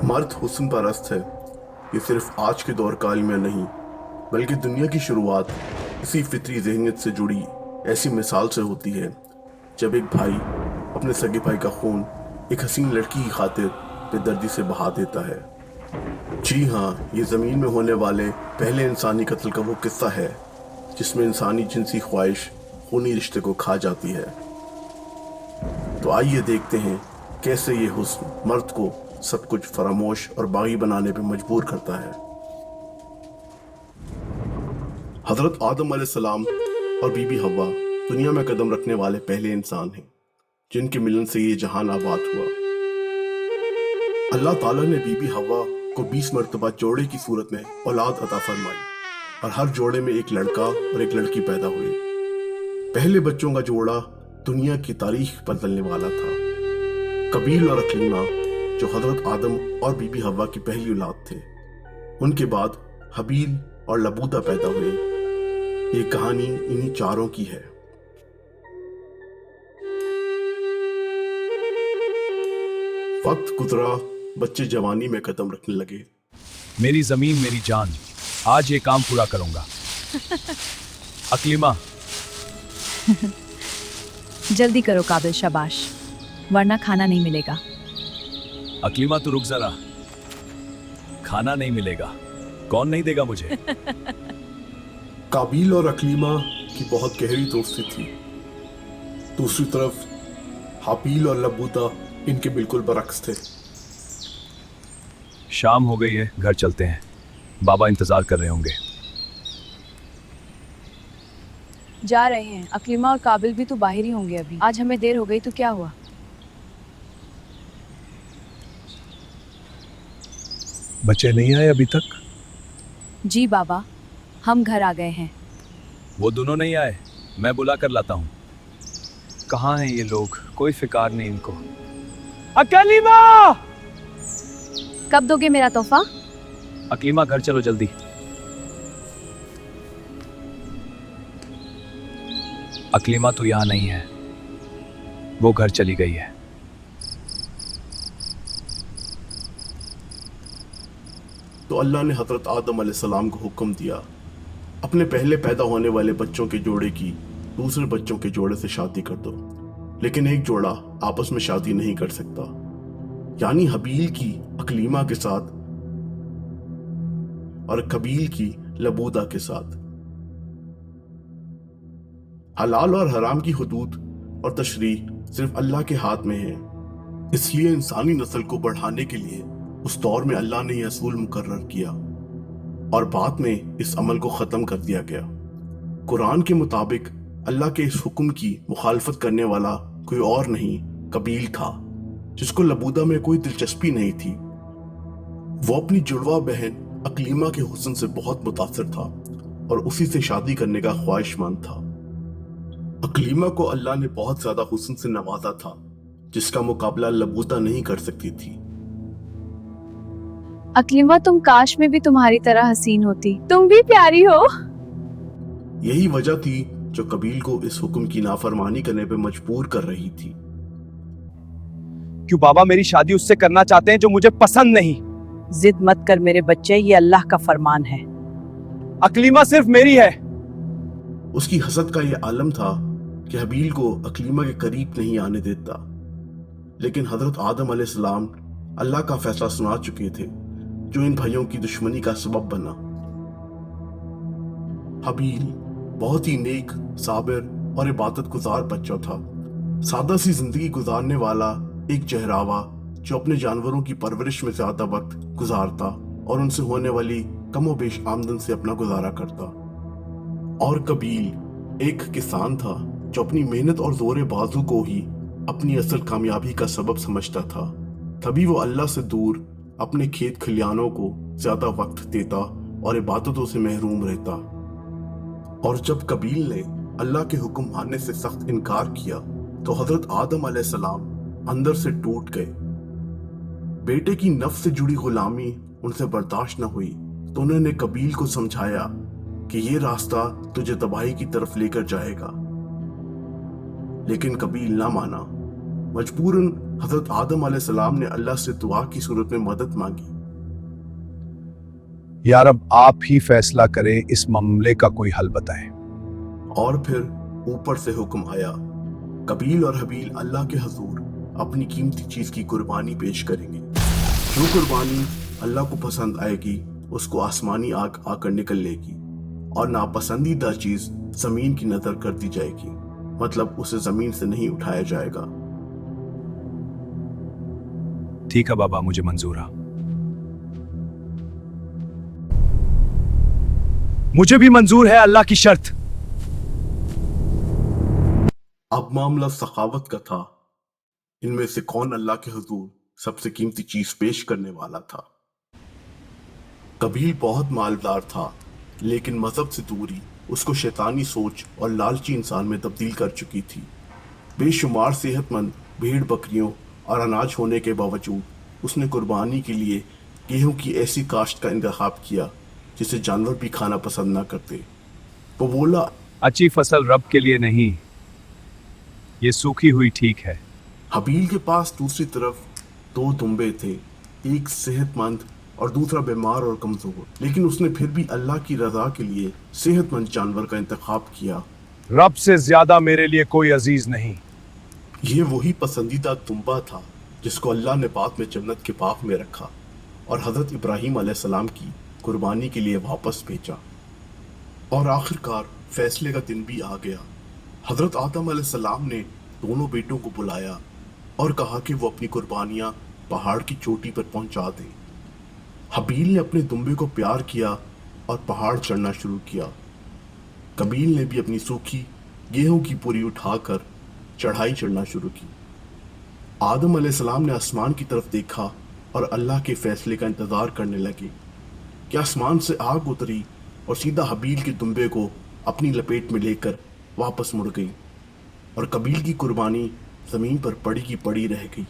मर्द हुस्न परस्त है। ये सिर्फ आज के दौर काल में नहीं, बल्कि दुनिया की शुरुआत इसी फितरी ज़हनियत से जुड़ी ऐसी मिसाल से होती है, जब एक भाई अपने सगे भाई का खून एक हसीन लड़की की खातिर बेदर्दी से बहा देता है। जी हाँ, ये ज़मीन में होने वाले पहले इंसानी कत्ल का वो किस्सा है जिसमें इंसानी जिनसी ख्वाहिश खूनी रिश्ते को खा जाती है। तो आइए देखते हैं कैसे ये हुस्न मर्द को सब कुछ फरामोश और बागी बनाने पर मजबूर करता है। हजरत आदम अलैहिस्सलाम और बीबी हव्वा दुनिया में कदम रखने वाले पहले इंसान हैं जिनके मिलन से ये जहान आबाद हुआ। अल्लाह ताला ने बीबी हव्वा को 20 मरतबा जोड़े की सूरत में औलाद अता फरमाई और हर जोड़े में एक लड़का और एक लड़की पैदा हुई। पहले बच्चों का जोड़ा दुनिया की तारीख बदलने वाला था। कबील और अकलीमा जो हजरत आदम और बीबी हव्वा की पहली औलाद थे, उनके बाद हबील और लबूदा पैदा हुए। ये कहानी इन्हीं चारों की है। वक्त गुजरा, बच्चे जवानी में कदम रखने लगे। मेरी जमीन मेरी जान, आज ये काम पूरा करूंगा। अकलीमा, जल्दी करो काबिल, शाबाश, वरना खाना नहीं मिलेगा। अकलीमा तू रुक जरा, खाना नहीं मिलेगा। कौन नहीं देगा मुझे? काबिल और अकलीमा की बहुत गहरी दोस्ती थी। दूसरी तरफ हाबील और लबूदा इनके बिल्कुल बरक्स थे। शाम हो गई है, घर चलते हैं। बाबा इंतजार कर रहे होंगे। जा रहे हैं। अकलीमा और काबिल भी तो बाहर ही होंगे अभी। आज हमें देर हो गई तो क्या हुआ? बच्चे नहीं आए अभी तक? जी बाबा, हम घर आ गए हैं। वो दोनों नहीं आए, मैं बुला कर लाता हूँ। कहाँ हैं ये लोग? कोई फिकार नहीं इनको। अकलीमा! कब दोगे मेरा तोहफा? अकलीमा घर चलो जल्दी। अकलीमा तो यहाँ नहीं है, वो घर चली गई है। तो अल्लाह ने हजरत आदम अलैहिस्सलाम को हुक्म दिया, अपने पहले पैदा होने वाले बच्चों के जोड़े की दूसरे बच्चों के जोड़े से शादी कर दो। लेकिन एक जोड़ा आपस में शादी नहीं कर सकता, यानी हबील की अकलीमा के साथ और कबील की लबूदा के साथ। हलाल और हराम की हुदूद और तशरीह सिर्फ अल्लाह के हाथ में है। इसलिए इंसानी नस्ल को बढ़ाने के लिए उस दौर में अल्लाह ने यह असूल मुकर्रर किया और बाद में इस अमल को ख़त्म कर दिया गया। कुरान के मुताबिक अल्लाह के इस हुक्म की मुखालफत करने वाला कोई और नहीं, कबील था, जिसको लबूदा में कोई दिलचस्पी नहीं थी। वो अपनी जुड़वा बहन अकलीमा के हुस्न से बहुत मुतासिर था और उसी से शादी करने का ख्वाहिशमंद था। अकलीमा को अल्लाह ने बहुत ज्यादा हुस्न से नवाजा था, जिसका मुकाबला लबूदा नहीं कर सकती थी। अकलीमा, तुम काश में भी तुम्हारी तरह हसीन होती। तुम भी प्यारी हो। यही वजह थी जो कबील को इस हुक्म की नाफरमानी करने पर मजबूर कर रही थी। क्यों बाबा मेरी शादी उससे करना चाहते हैं जो मुझे पसंद नहीं? जिद मत कर मेरे बच्चे, ये अल्लाह का फरमान है। अकलीमा सिर्फ मेरी है। उसकी हसद का यह आलम था कि हबील को अकलीमा के करीब नहीं आने देता। लेकिन हजरत आदम अलैहिस्सलाम अल्लाह का फैसला सुना चुके थे, जो इन भाइयों की दुश्मनी का सबब बना। हबील बहुत ही नेक, साबिर और इबादत गुजार बच्चा था। सादा सी जिंदगी गुजारने वाला एक चेहरावा जो अपने जानवरों की परवरिश में ज्यादा वक्त गुजारता और उनसे होने वाली कमो बेश आमदन से अपना गुजारा करता। और कबील एक किसान था जो अपनी मेहनत और जोरे बाजू को ही अपनी असल कामयाबी का सबब समझता था। तभी वो अल्लाह से दूर अपने खेत खलियानों को ज्यादा वक्त देता और इबादतों से महरूम रहता। और जब कबील ने अल्लाह के हुक्म मानने से सख्त इनकार किया तो हजरत आदम अलैहिस्सलाम अंदर से टूट गए। बेटे की नफ्स से जुड़ी गुलामी उनसे बर्दाश्त न हुई तो उन्होंने कबील को समझाया कि ये रास्ता तुझे तबाही की तरफ लेकर जाएगा। लेकिन कबील ना माना। मजबूरन حضرت آدم علیہ السلام نے اللہ سے دعا کی صورت میں مدد مانگی۔ یا رب آپ ہی فیصلہ کریں، اس معاملے کا کوئی حل بتائیں۔ اور پھر اوپر سے حکم آیا، قابیل اور حابیل اللہ کے حضور اپنی قیمتی چیز کی قربانی پیش کریں گے۔ جو قربانی اللہ کو پسند آئے گی اس کو آسمانی آگ آ کر نکل لے گی، اور ناپسندیدہ چیز زمین کی نظر کر دی جائے گی، مطلب اسے زمین سے نہیں اٹھایا جائے گا۔ ٹھیک ہے بابا، مجھے منظور ہے۔ مجھے بھی منظور ہے اللہ کی شرط۔ اب معاملہ سخاوت کا تھا۔ ان میں سے کون اللہ کے حضور سب سے قیمتی چیز پیش کرنے والا تھا؟ قابیل بہت مالدار تھا، لیکن مذہب سے دوری اس کو شیطانی سوچ اور لالچی انسان میں تبدیل کر چکی تھی۔ بے شمار صحت مند بھیڑ بکریوں اور اناج ہونے کے باوجود اس نے قربانی کے لیے گیہوں کی ایسی کاشت کا انتخاب کیا جسے جانور بھی کھانا پسند نہ کرتے۔ وہ بولا، اچھی فصل رب کے لیے نہیں، یہ سوکھی ہوئی ٹھیک ہے۔ حابیل کے پاس دوسری طرف 2 دمبے تھے، ایک صحت مند اور دوسرا بیمار اور کمزور، لیکن اس نے پھر بھی اللہ کی رضا کے لیے صحت مند جانور کا انتخاب کیا۔ رب سے زیادہ میرے لیے کوئی عزیز نہیں۔ یہ وہی پسندیدہ دمبا تھا جس کو اللہ نے بعد میں جنت کے باغ میں رکھا اور حضرت ابراہیم علیہ السلام کی قربانی کے لیے واپس بھیجا۔ اور آخرکار فیصلے کا دن بھی آ گیا۔ حضرت آدم علیہ السلام نے دونوں بیٹوں کو بلایا اور کہا کہ وہ اپنی قربانیاں پہاڑ کی چوٹی پر پہنچا دیں۔ حابیل نے اپنے دمبے کو پیار کیا اور پہاڑ چڑھنا شروع کیا۔ قابیل نے بھی اپنی سوکھی گیہوں کی پوری اٹھا کر چڑھائی چڑھنا شروع کی۔ آدم علیہ السلام نے آسمان کی طرف دیکھا اور اللہ کے فیصلے کا انتظار کرنے لگے کہ آسمان سے آگ اتری اور سیدھا حابیل کے دمبے کو اپنی لپیٹ میں لے کر واپس مڑ گئی، اور قابیل کی قربانی زمین پر پڑی کی پڑی رہ گئی۔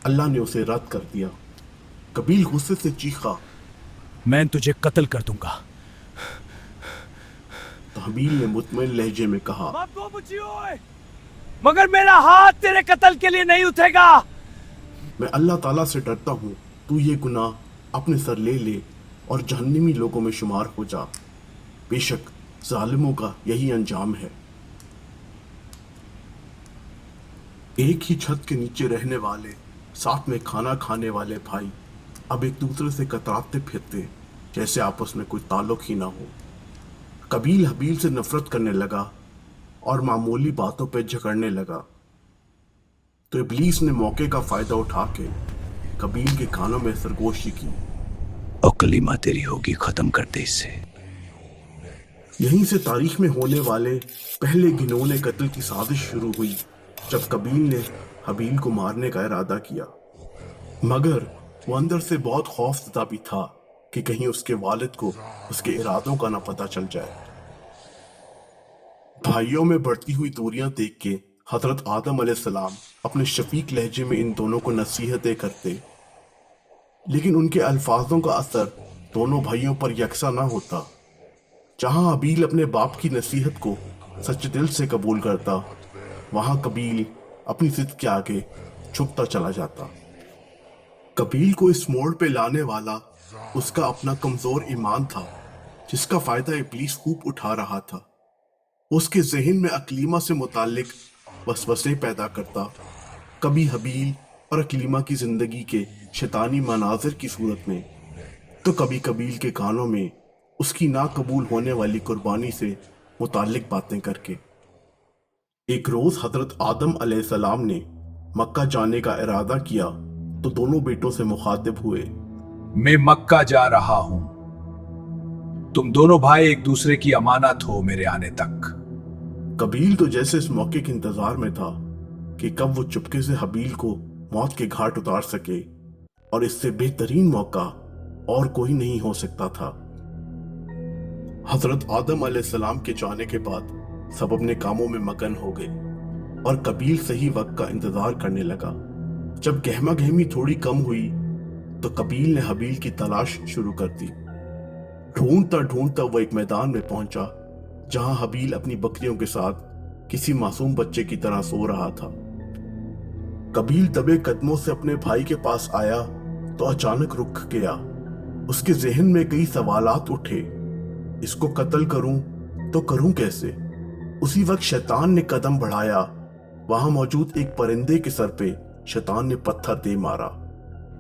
اللہ نے اسے رد کر دیا۔ قابیل غصے سے چیخا، میں تجھے قتل کر دوں گا۔ تو حابیل نے مطمئن لہجے میں کہا، مگر میرا ہاتھ تیرے قتل کے لیے نہیں اٹھے گا۔ میں اللہ تعالیٰ سے ڈرتا ہوں، تو یہ گناہ اپنے سر لے لے اور جہنمی لوگوں میں شمار ہو جا، بے شک ظالموں کا یہی انجام ہے۔ ایک ہی چھت کے نیچے رہنے والے، ساتھ میں کھانا کھانے والے بھائی اب ایک دوسرے سے کتراتے پھرتے جیسے آپس میں کوئی تعلق ہی نہ ہو۔ قابیل حابیل سے نفرت کرنے لگا اور معمولی باتوں پہ جھگڑنے لگا، تو ابلیس نے موقع کا فائدہ اٹھا کے قابیل کے کانوں میں سرگوشی کی، اور کلمہ تیری ہوگی، ختم کر دے اسے۔ یہیں سے تاریخ میں ہونے والے پہلے گھنونے قتل کی سازش شروع ہوئی، جب قابیل نے حابیل کو مارنے کا ارادہ کیا، مگر وہ اندر سے بہت خوف زدہ بھی تھا کہ کہیں اس کے والد کو اس کے ارادوں کا نہ پتہ چل جائے۔ بھائیوں میں بڑھتی ہوئی دوریاں دیکھ کے حضرت آدم علیہ السلام اپنے شفیق لہجے میں ان دونوں کو نصیحتیں کرتے، لیکن ان کے الفاظوں کا اثر دونوں بھائیوں پر یکساں نہ ہوتا۔ جہاں حابیل اپنے باپ کی نصیحت کو سچے دل سے قبول کرتا، وہاں قابیل اپنی ضد کے آگے جھکتا چلا جاتا۔ قابیل کو اس موڑ پہ لانے والا اس کا اپنا کمزور ایمان تھا، جس کا فائدہ ابلیس خوب اٹھا رہا تھا۔ اس کے ذہن میں اکلیمہ سے متعلق وسوسے پیدا کرتا، کبھی حابیل اور اکلیمہ کی زندگی کے شیطانی مناظر کی صورت میں، تو کبھی قابیل کے کانوں میں اس کی ناقبول ہونے والی قربانی سے متعلق باتیں کر کے۔ ایک روز حضرت آدم علیہ السلام نے مکہ جانے کا ارادہ کیا تو دونوں بیٹوں سے مخاطب ہوئے، میں مکہ جا رہا ہوں، تم دونوں بھائی ایک دوسرے کی امانت ہو میرے آنے تک۔ قابیل تو جیسے اس موقع کے انتظار میں تھا کہ کب وہ چپکے سے حابیل کو موت کے گھاٹ اتار سکے، اور اس سے بہترین موقع اور کوئی نہیں ہو سکتا تھا۔ حضرت آدم علیہ السلام کے جانے کے بعد سب اپنے کاموں میں مگن ہو گئے اور قابیل صحیح وقت کا انتظار کرنے لگا۔ جب گہما گہمی تھوڑی کم ہوئی تو قابیل نے حابیل کی تلاش شروع کر دی۔ ڈھونڈتا ڈھونڈتا وہ ایک میدان میں پہنچا جہاں حابیل اپنی بکریوں کے ساتھ کسی معصوم بچے کی طرح سو رہا تھا۔ कबील दबे कदमों से अपने भाई के पास आया तो अचानक रुक गया। उसके जहन में कई सवालात उठे। इसको कत्ल करूं तो करूं कैसे? उसी वक्त शैतान ने कदम बढ़ाया। वहां मौजूद एक परिंदे के सर पे शैतान ने पत्थर दे मारा,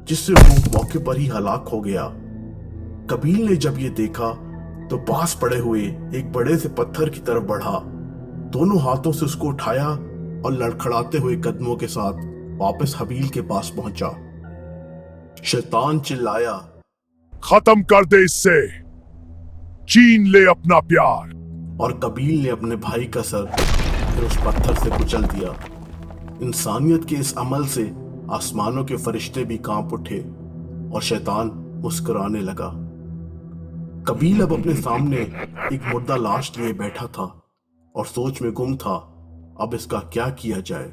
जिससे वो मौके पर ही हलाक हो गया। कबील ने जब ये देखा तो पास पड़े हुए एक बड़े से पत्थर की तरफ बढ़ा, दोनों हाथों से उसको उठाया और लड़खड़ाते हुए कदमों के साथ वापस हबील के पास पहुंचा। शैतान चिल्लाया, खत्म कर दे इससे, छीन ले अपना प्यार। और कबील ने अपने भाई का सर फिर उस पत्थर से कुचल दिया। इंसानियत के इस अमल से आसमानों के फरिश्ते भी कांप उठे और शैतान मुस्कुराने लगा। कबील अब अपने सामने एक मुर्दा लाश लिए बैठा था और सोच में गुम था, अब इसका क्या किया जाए।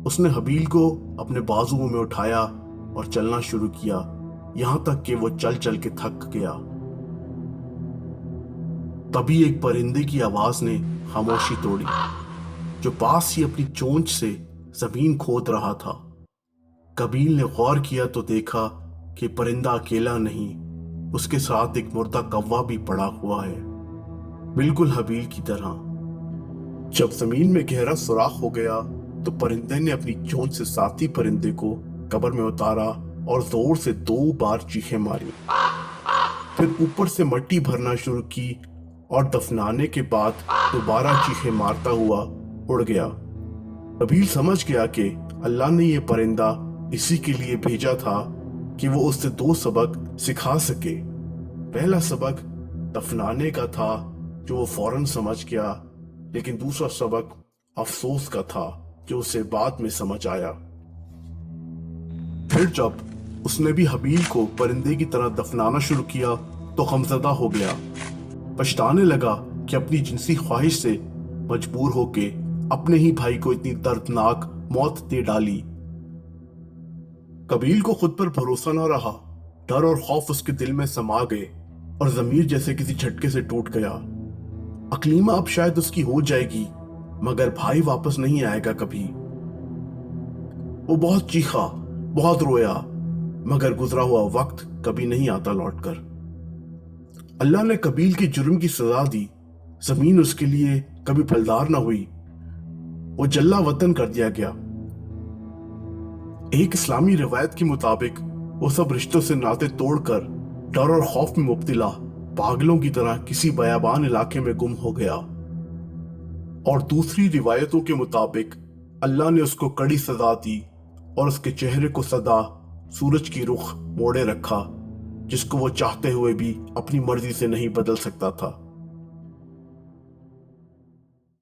उसने हबील को अपने बाजुओं में उठाया और चलना शुरू किया, यहां तक कि वो चल चल के थक गया। तभी एक परिंदे की आवाज ने खामोशी तोड़ी, जो पास ही अपनी चोंच से जमीन खोद रहा था। कबील ने गौर किया तो देखा कि परिंदा अकेला नहीं, उसके साथ एक मुर्दा कौवा भी पड़ा हुआ है, बिल्कुल हबील की तरह। जब जमीन में गहरा सुराख हो गया तो परिंदे ने अपनी चोंच से साथी परिंदे को कब्र में उतारा और जोर से 2 बार चीखें मारी। फिर ऊपर से मिट्टी भरना शुरू की और दफनाने के बाद दोबारा चीखें मारता हुआ उड़ गया। कबील समझ गया कि अल्लाह ने यह परिंदा इसी के लिए भेजा था कि वो उससे 2 सबक सिखा सके। पहला सबक दफनाने का था, जो वो फौरन समझ गया, लेकिन दूसरा सबक अफसोस का था, जो उसे बाद में समझ आया। फिर जब उसने भी हबील को परिंदे की तरह दफनाना शुरू किया तो गमज़दा हो गया। पछताने लगा कि अपनी जिनसी ख्वाहिश से मजबूर होके अपने ही भाई को इतनी दर्दनाक मौत दे डाली। कबील को खुद पर भरोसा न रहा, डर और खौफ उसके दिल में समा गए और जमीर जैसे किसी झटके से टूट गया। अकलीमा अब शायद उसकी हो जाएगी, मगर भाई वापस नहीं आएगा कभी। वो बहुत चीखा, बहुत रोया, मगर गुजरा हुआ वक्त कभी नहीं आता लौटकर। अल्लाह ने कबील के जुर्म की सजा दी। जमीन उसके लिए कभी फलदार न हुई, वो जल्ला वतन कर दिया गया। एक इस्लामी रिवायत के मुताबिक वो सब रिश्तों से नाते तोड़कर डर और खौफ में मुब्तला पागलों की तरह किसी बयाबान इलाके में गुम हो गया। और दूसरी रिवायतों के मुताबिक अल्लाह ने उसको कड़ी सजा दी और उसके चेहरे को सदा सूरज की रुख मोड़े रखा, जिसको वो चाहते हुए भी अपनी मर्जी से नहीं बदल सकता था।